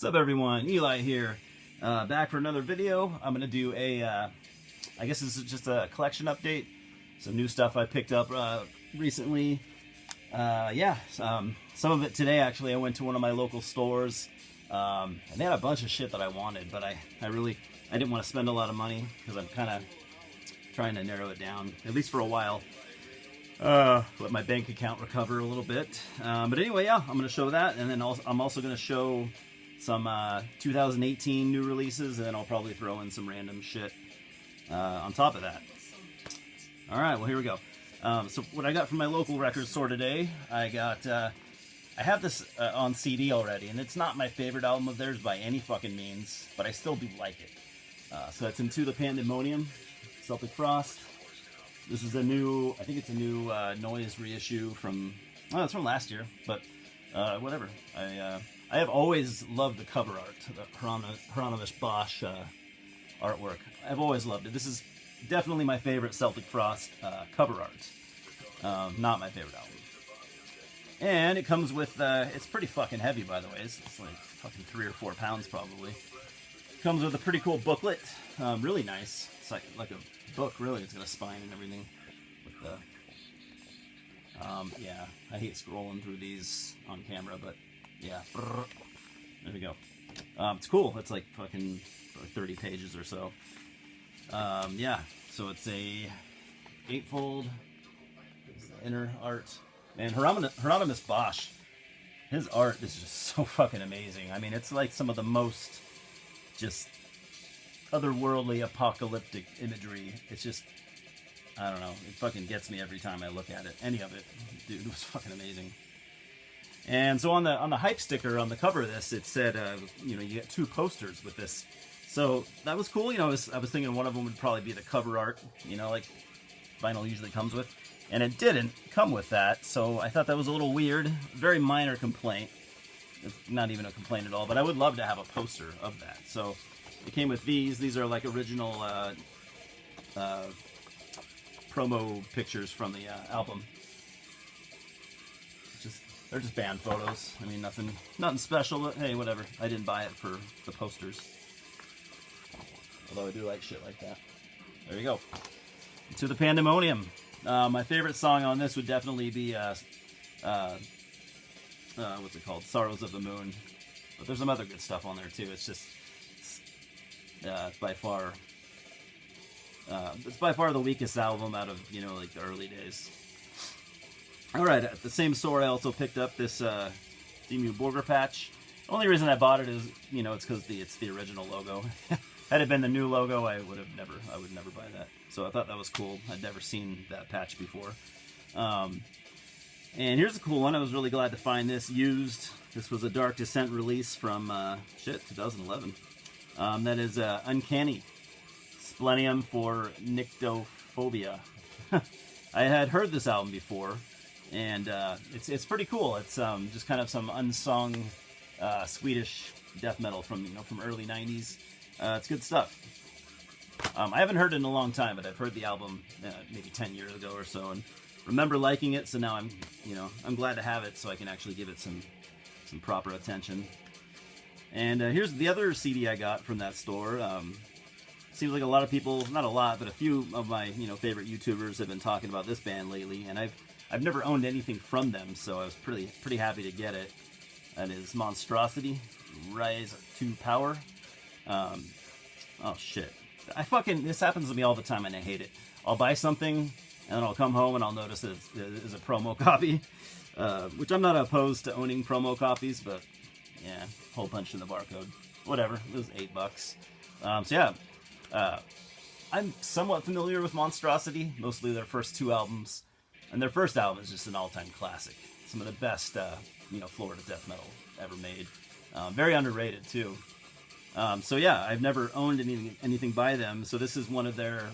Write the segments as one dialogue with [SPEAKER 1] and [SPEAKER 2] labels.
[SPEAKER 1] What's up, everyone? Eli here, back for another video. I'm gonna do a, I guess this is just a collection update. Some new stuff I picked up recently. Some of it today actually. I went to one of my local stores, and they had a bunch of shit that I wanted, but I didn't want to spend a lot of money because I'm kind of trying to narrow it down, at least for a while. Let my bank account recover a little bit. But anyway, yeah, I'm going to show that, and then I'm also going to show some 2018 new releases, and then I'll probably throw in some random shit on top of that. Alright, well, here we go. So what I got from my local record store today, I have this on CD already, and it's not my favorite album of theirs by any fucking means, but I still do like it. So that's Into the Pandemonium, Celtic Frost. This is a new, I think it's a new noise reissue from, well, it's from last year, but whatever. I have always loved the cover art, the Hieronymus Bosch artwork. I've always loved it. This is definitely my favorite Celtic Frost cover art. Not my favorite album. And it comes with, it's pretty fucking heavy, by the way. It's like fucking 3 or 4 pounds probably. Comes with a pretty cool booklet. Really nice. It's like a book, really. It's got a spine and everything. With the, yeah, I hate scrolling through these on camera, but yeah. There we go. It's cool. It's like fucking 30 pages or so. Yeah, so it's a 8-fold. There's the inner art. Man, Hieronymus Bosch, his art is just so fucking amazing. I mean, it's like some of the most just otherworldly, apocalyptic imagery. It's just, I don't know, it fucking gets me every time I look at it. Any of it. Dude, it was fucking amazing. And so on the hype sticker on the cover of this, it said, you know, you get 2 posters with this. So that was cool. You know, I was thinking one of them would probably be the cover art, you know, like vinyl usually comes with. And it didn't come with that, so I thought that was a little weird. Very minor complaint. It's not even a complaint at all, but I would love to have a poster of that. So it came with these. These are like original promo pictures from the album. They're just band photos. I mean, nothing special, but hey, whatever. I didn't buy it for the posters. Although I do like shit like that. There you go. To the Pandamonium. My favorite song on this would definitely be, what's it called? Sorrows of the Moon. But there's some other good stuff on there too. It's just, by far the weakest album out of, you know, like the early days. Alright, at the same store I also picked up this Dimmu Borgir patch. The only reason I bought it is, you know, it's because it's the original logo. Had it been the new logo, I would never buy that. So I thought that was cool. I'd never seen that patch before. And here's a cool one. I was really glad to find this used. This was a Dark Descent release from, 2011. That is Uncanny. Splenium for Nyctophobia. I had heard this album before, and it's pretty cool. It's just kind of some unsung Swedish death metal from early 90s. It's good stuff. I haven't heard it in a long time, but I've heard the album maybe 10 years ago or so, and remember liking it. So now I'm glad to have it, so I can actually give it some proper attention. And here's the other CD I got from that store. Seems like a lot of people, not a lot, but a few of my favorite YouTubers have been talking about this band lately, and I've never owned anything from them, so I was pretty happy to get it. That is Monstrosity, Rise to Power. Oh shit. This happens to me all the time and I hate it. I'll buy something and then I'll come home and I'll notice that it's a promo copy, which I'm not opposed to owning promo copies, but yeah, hole punch in the barcode. Whatever, it was $8. So yeah, I'm somewhat familiar with Monstrosity, mostly their first 2 albums, and their first album is just an all-time classic. Some of the best, Florida death metal ever made. Very underrated too. So yeah, I've never owned anything by them. So this is one of their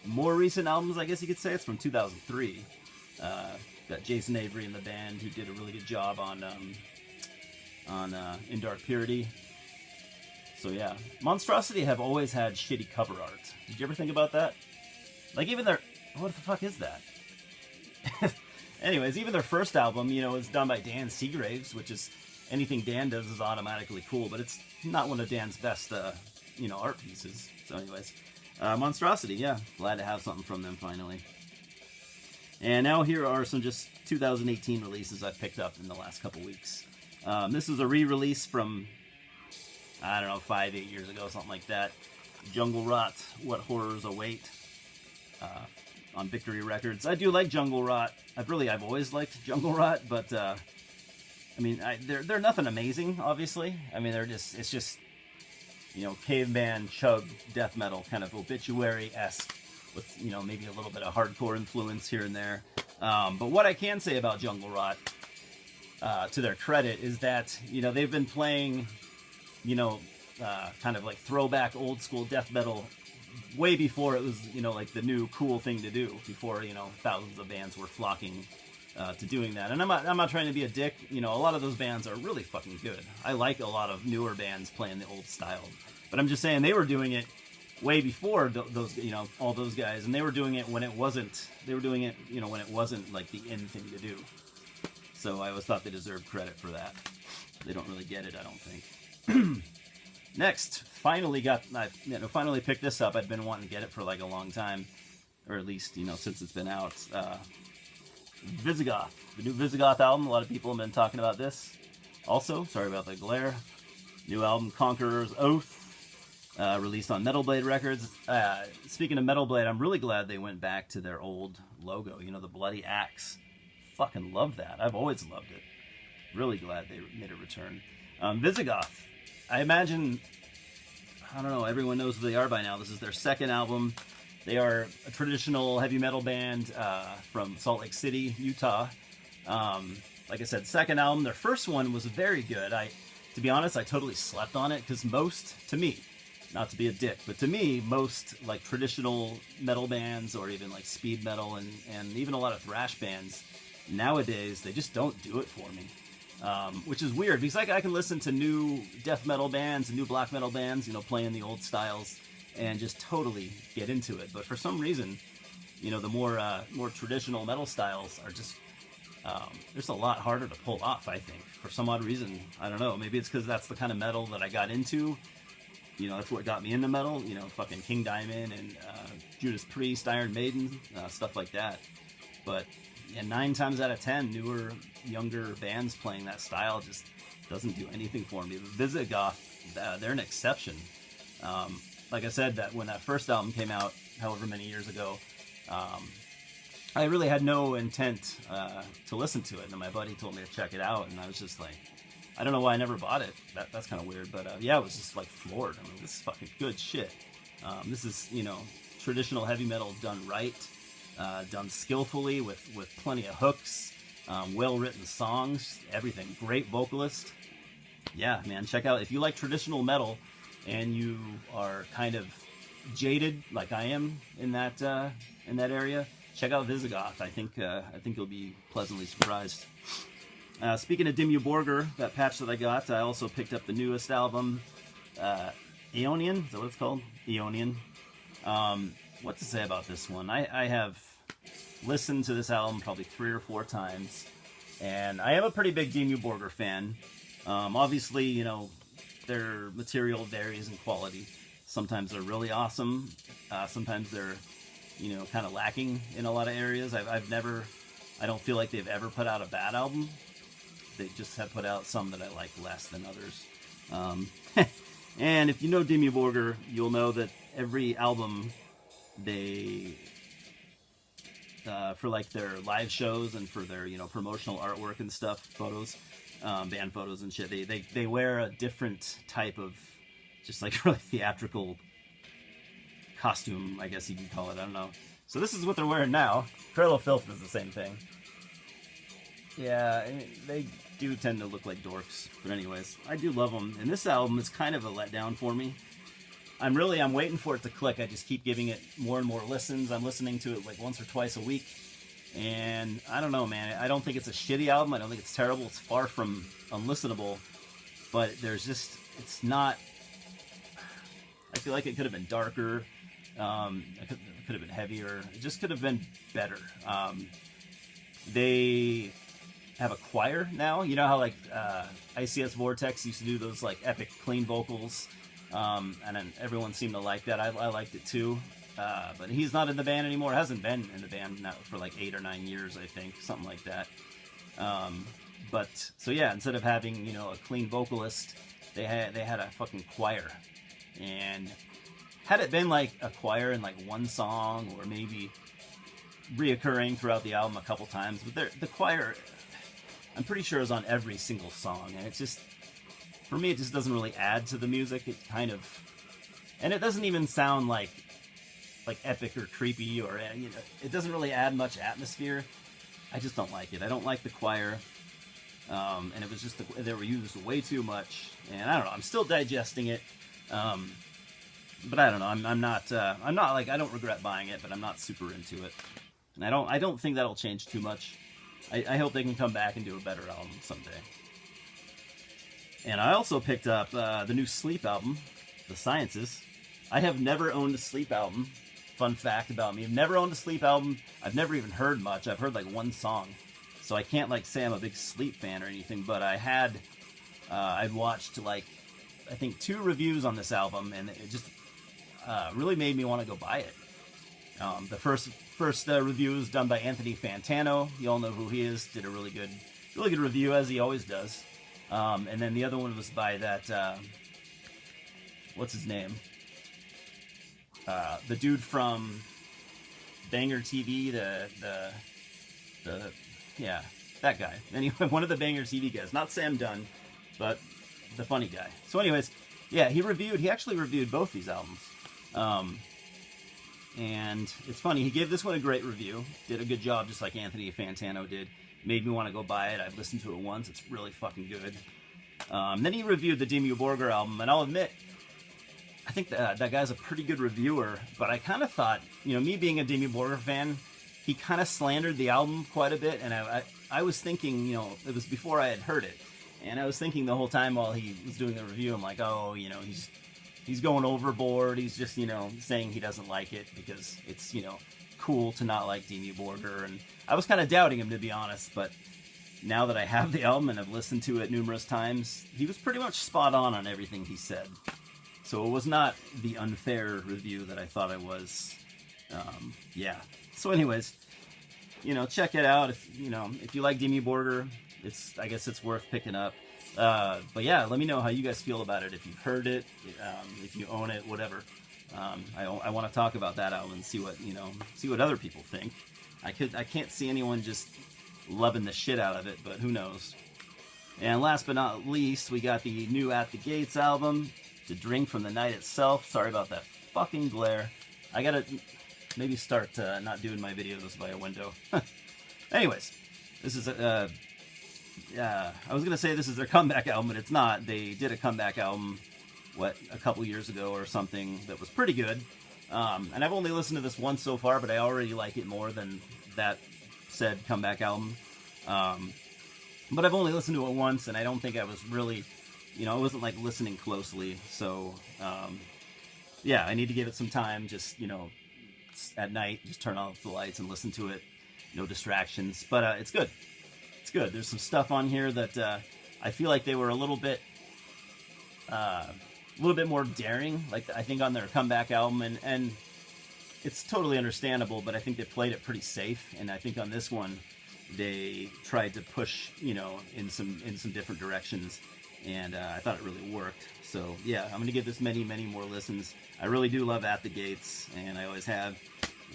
[SPEAKER 1] more recent albums, I guess you could say. It's from 2003. Got Jason Avery in the band, who did a really good job on In Dark Purity. So yeah, Monstrosity have always had shitty cover art. Did you ever think about that? Like even what the fuck is that? Anyways, even their first album, was done by Dan Seagraves, which is anything Dan does is automatically cool, but it's not one of Dan's best, you know, art pieces. So anyways, Monstrosity, yeah, glad to have something from them finally. And now here are some just 2018 releases I've picked up in the last couple weeks. This is a re-release from, I don't know, 5-8 years ago, something like that. Jungle Rot, What Horrors Await, on Victory Records. I do like Jungle Rot. I've always liked Jungle Rot, but I mean, they're nothing amazing, obviously. I mean, it's just, you know, caveman chug death metal, kind of obituary-esque, with, you know, maybe a little bit of hardcore influence here and there. But what I can say about Jungle Rot, to their credit, is that, you know, they've been playing, you know, kind of like throwback old school death metal way before it was, you know, like the new cool thing to do, before, you know, thousands of bands were flocking to doing that. And I'm not trying to be a dick. You know, a lot of those bands are really fucking good. I like a lot of newer bands playing the old style, but I'm just saying they were doing it way before those, you know, all those guys, and they were doing it when it wasn't. They were doing it, you know, when it wasn't like the in thing to do. So I always thought they deserved credit for that. They don't really get it, I don't think. Next, finally picked this up. I'd been wanting to get it for like a long time, or at least, you know, since it's been out. Visigoth, the new Visigoth album. A lot of people have been talking about this. Also, sorry about the glare. New album, Conqueror's Oath. Released on Metal Blade Records. Speaking of Metal Blade, I'm really glad they went back to their old logo. You know, the bloody axe. Fucking love that. I've always loved it. Really glad they made a return. Visigoth. I imagine, I don't know, everyone knows who they are by now. This is their second album. They are a traditional heavy metal band from Salt Lake City, Utah. Like I said, second album. Their first one was very good. To be honest, I totally slept on it, because to me, not to be a dick, but to me, most like traditional metal bands, or even like speed metal and even a lot of thrash bands nowadays, they just don't do it for me. Which is weird, because I can listen to new death metal bands and new black metal bands, you know, playing the old styles, and just totally get into it. But for some reason, you know, the more traditional metal styles are just a lot harder to pull off, I think. For some odd reason, I don't know. Maybe it's because that's the kind of metal that I got into. You know, that's what got me into metal. You know, fucking King Diamond and Judas Priest, Iron Maiden, stuff like that. But yeah, 9 times out of 10, newer, younger bands playing that style just doesn't do anything for me. Visigoth, they're an exception. Like I said, that when that first album came out, however many years ago, I really had no intent to listen to it. And then my buddy told me to check it out, and I was just like, I don't know why I never bought it. That's kind of weird, but yeah, I was just like floored. I mean, this is fucking good shit. This is, you know, traditional heavy metal done right, done skillfully with plenty of hooks, well-written songs, everything. Great vocalist. Yeah, man, check out, if you like traditional metal and you are kind of jaded like I am in that area, check out Visigoth. I think you'll be pleasantly surprised. Speaking of Dimmu Borgir, that patch that I got, I also picked up the newest album, Aeonian. Is that what it's called? Aeonian. What to say about this one? I have listened to this album probably 3 or 4 times, and I am a pretty big Dimmu Borgir fan. Obviously, you know, their material varies in quality. Sometimes they're really awesome. Sometimes they're, you know, kind of lacking in a lot of areas. I don't feel like they've ever put out a bad album. They just have put out some that I like less than others. And if you know Dimmu Borgir, you'll know that every album they, for like their live shows and for their, you know, promotional artwork and stuff, photos, band photos and shit, they wear a different type of, just like really theatrical costume, I guess you could call it. I don't know. So this is what they're wearing now. Trail of Filth is the same thing. Yeah, I mean, they do tend to look like dorks. But anyways, I do love them. And this album is kind of a letdown for me. I'm waiting for it to click. I just keep giving it more and more listens. I'm listening to it like once or twice a week. And I don't know, man. I don't think it's a shitty album. I don't think it's terrible. It's far from unlistenable. But there's just, it's not, I feel like it could have been darker. It could have been heavier. It just could have been better. They have a choir now. You know how like ICS Vortex used to do those like epic clean vocals, and then everyone seemed to like that. I liked it too. But he's not in the band anymore. Hasn't been in the band now for like 8 or 9 years, I think, something like that. But so yeah, instead of having, you know, a clean vocalist, they had a fucking choir. And had it been like a choir in like one song, or maybe reoccurring throughout the album a couple times, but the choir, I'm pretty sure, is on every single song, and it's just, for me, it just doesn't really add to the music. It kind of, and it doesn't even sound like epic or creepy, or, you know, it doesn't really add much atmosphere. I just don't like it. I don't like the choir, and it was just they were used way too much, and I don't know. I'm still digesting it, but I don't know. I'm not like, I don't regret buying it, but I'm not super into it, and I don't think that'll change too much. I hope they can come back and do a better album someday. And I also picked up the new Sleep album, The Sciences. I have never owned a Sleep album. Fun fact about me, I've never owned a Sleep album. I've never even heard much. I've heard like one song, so I can't like say I'm a big Sleep fan or anything, but I'd watched like, I think 2 reviews on this album, and it just really made me want to go buy it. The first review was done by Anthony Fantano. You all know who he is. Did a really good review, as he always does. And then the other one was by that, what's his name? The dude from Banger TV, yeah, that guy. Anyway, one of the Banger TV guys, not Sam Dunn, but the funny guy. So anyways, yeah, he actually reviewed both these albums. And it's funny, he gave this one a great review, did a good job, just like Anthony Fantano did. Made me want to go buy it. I've listened to it once, it's really fucking good. Then he reviewed the Dimmu Borgir album, and I'll admit, I think that guy's a pretty good reviewer, but I kind of thought, you know, me being a Dimmu Borgir fan, he kind of slandered the album quite a bit, and I was thinking, you know, it was before I had heard it, and I was thinking the whole time while he was doing the review, I'm like, oh, you know, he's going overboard, he's just, you know, saying he doesn't like it because it's, you know, cool to not like Dimmu Borgir, and I was kind of doubting him, to be honest, but now that I have the album and I've listened to it numerous times, he was pretty much spot on everything he said. So it was not the unfair review that I thought it was. Yeah. So anyways, you know, check it out. If you like Dimmu Borgir, I guess it's worth picking up. But yeah, let me know how you guys feel about it. If you've heard it, if you own it, whatever. I want to talk about that album and see what other people think. I can't see anyone just loving the shit out of it, but who knows. And last but not least, we got the new At the Gates album, To Drink from the Night Itself. Sorry about that fucking glare. I gotta maybe start not doing my videos by a window. Anyways, this is I was gonna say this is their comeback album, but it's not. They did a comeback album, a couple years ago or something, that was pretty good. And I've only listened to this once so far, but I already like it more than that said comeback album. But I've only listened to it once, and I don't think I was really, you know, I wasn't like listening closely. So, yeah, I need to give it some time. Just, you know, at night, just turn off the lights and listen to it. No distractions. But it's good. It's good. There's some stuff on here that I feel like they were a little bit more daring. Like I think on their comeback album, and it's totally understandable. But I think they played it pretty safe. And I think on this one, they tried to push, you know, in some different directions, and I thought it really worked. So yeah, I'm gonna give this many more listens. I really do love At the Gates, and I always have,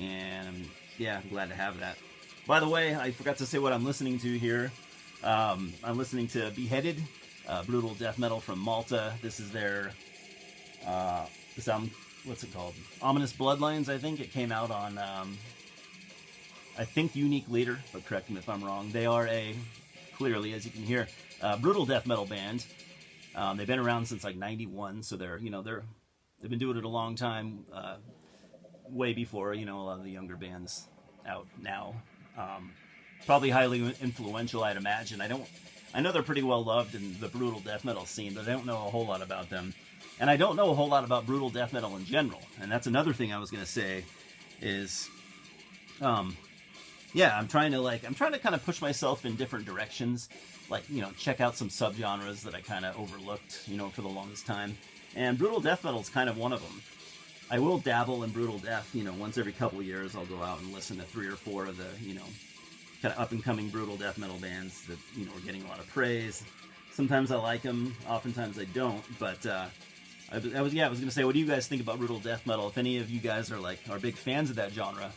[SPEAKER 1] and yeah, I'm glad to have that. By the way, I forgot to say what I'm listening to here. I'm listening to Beheaded, brutal death metal from Malta. This is their this album. What's it called? Ominous Bloodlines, I think. It came out on I think Unique Leader, but correct me if I'm wrong. They are clearly, as you can hear, brutal death metal band. They've been around since like '91, so they've been doing it a long time, way before, you know, a lot of the younger bands out now. Probably highly influential, I'd imagine. I know they're pretty well loved in the brutal death metal scene, but I don't know a whole lot about them. And I don't know a whole lot about brutal death metal in general. And that's another thing I was going to say is, yeah, I'm trying to kind of push myself in different directions, like, you know, check out some subgenres that I kind of overlooked, you know, for the longest time. And brutal death metal is kind of one of them. I will dabble in brutal death, you know, once every couple of years. I'll go out and listen to 3 or 4 of the, you know, kind of up and coming brutal death metal bands that, you know, are getting a lot of praise. Sometimes I like them, oftentimes I don't. But I was gonna say, what do you guys think about brutal death metal? If any of you guys are big fans of that genre,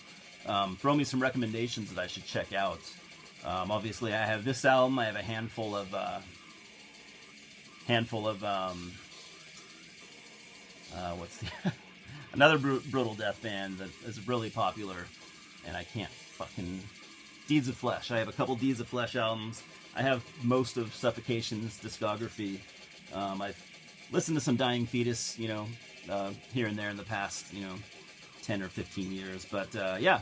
[SPEAKER 1] throw me some recommendations that I should check out. Obviously, I have this album. I have a handful of what's the another brutal death band that is really popular, and I can't fucking Deeds of Flesh. I have a couple Deeds of Flesh albums. I have most of Suffocation's discography. I've listened to some Dying Fetus, you know, here and there in the past, you know, 10 or 15 years. But yeah,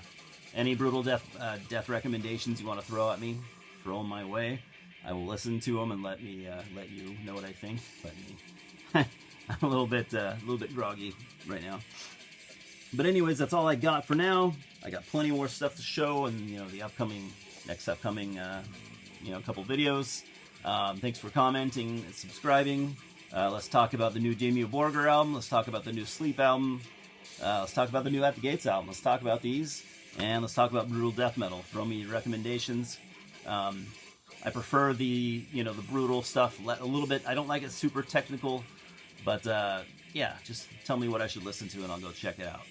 [SPEAKER 1] any brutal death recommendations you want to throw at me, throw them my way. I will listen to them and let you know what I think. But I'm a little bit groggy right now. But anyways, that's all I got for now. I got plenty more stuff to show, and you know, the next upcoming you know, couple videos. Thanks for commenting and subscribing. Let's talk about the new Dimmu Borgir album. Let's talk about the new Sleep album. Let's talk about the new At the Gates album. Let's talk about these, and let's talk about brutal death metal. Throw me your recommendations. I prefer the brutal stuff a little bit. I don't like it super technical, but yeah, just tell me what I should listen to, and I'll go check it out.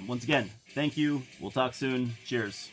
[SPEAKER 1] Once again, thank you. We'll talk soon. Cheers.